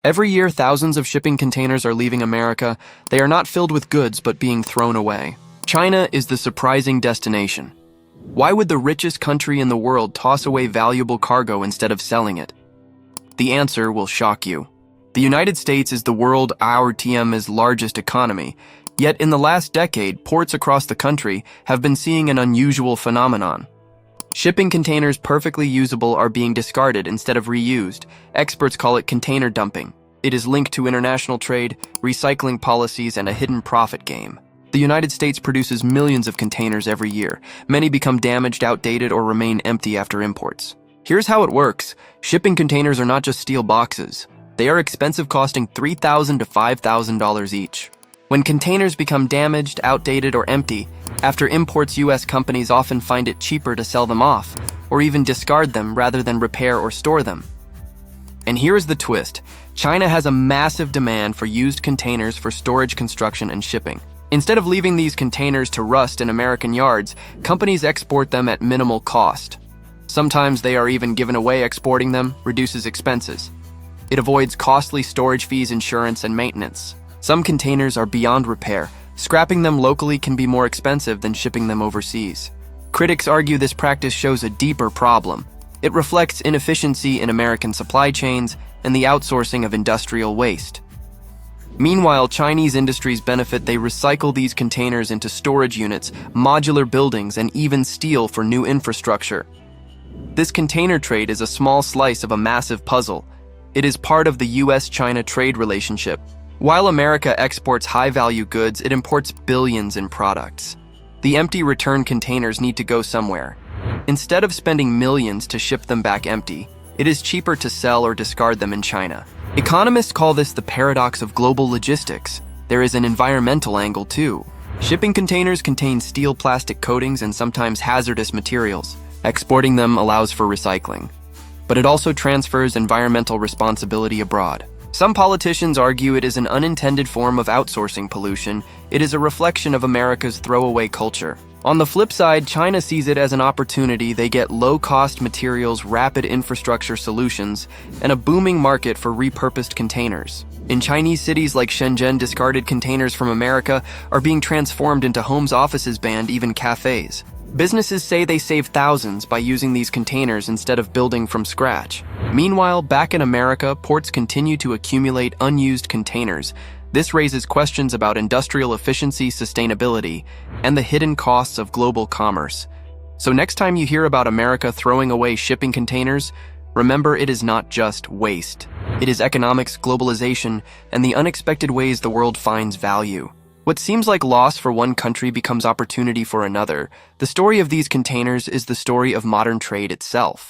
Every year, thousands of shipping containers are leaving America. They are not filled with goods, but being thrown away. China is the surprising destination. Why would the richest country in the world toss away valuable cargo instead of selling it? The answer will shock you. The United States is the world our TM's largest economy, yet in the last decade, ports across the country have been seeing an unusual phenomenon. Shipping containers perfectly usable are being discarded instead of reused. Experts call it container dumping. It is linked to international trade, recycling policies, and a hidden profit game. The United States produces millions of containers every year. Many become damaged, outdated, or remain empty after imports. Here's how it works. Shipping containers are not just steel boxes. They are expensive, costing $3,000 to $5,000 each. When containers become damaged, outdated, or empty, after imports, U.S. companies often find it cheaper to sell them off, or even discard them rather than repair or store them. And here is the twist. China has a massive demand for used containers for storage, construction, and shipping. Instead of leaving these containers to rust in American yards, companies export them at minimal cost. Sometimes they are even given away. Exporting them reduces expenses. It avoids costly storage fees, insurance, and maintenance. Some containers are beyond repair. Scrapping them locally can be more expensive than shipping them overseas. Critics argue this practice shows a deeper problem. It reflects inefficiency in American supply chains and the outsourcing of industrial waste. Meanwhile, Chinese industries benefit. They recycle these containers into storage units, modular buildings, and even steel for new infrastructure. This container trade is a small slice of a massive puzzle. It is part of the US-China trade relationship. While America exports high-value goods, it imports billions in products. The empty return containers need to go somewhere. Instead of spending millions to ship them back empty, it is cheaper to sell or discard them in China. Economists call this the paradox of global logistics. There is an environmental angle too. Shipping containers contain steel, plastic coatings, and sometimes hazardous materials. Exporting them allows for recycling. But it also transfers environmental responsibility abroad. Some politicians argue it is an unintended form of outsourcing pollution. It is a reflection of America's throwaway culture. On the flip side, China sees it as an opportunity. They get low-cost materials, rapid infrastructure solutions, and a booming market for repurposed containers. In Chinese cities like Shenzhen, discarded containers from America are being transformed into homes, offices, and even cafes. Businesses say they save thousands by using these containers instead of building from scratch. Meanwhile, back in America, ports continue to accumulate unused containers. This raises questions about industrial efficiency, sustainability, and the hidden costs of global commerce. So next time you hear about America throwing away shipping containers, remember it is not just waste. It is economics, globalization, and the unexpected ways the world finds value. What seems like loss for one country becomes opportunity for another. The story of these containers is the story of modern trade itself.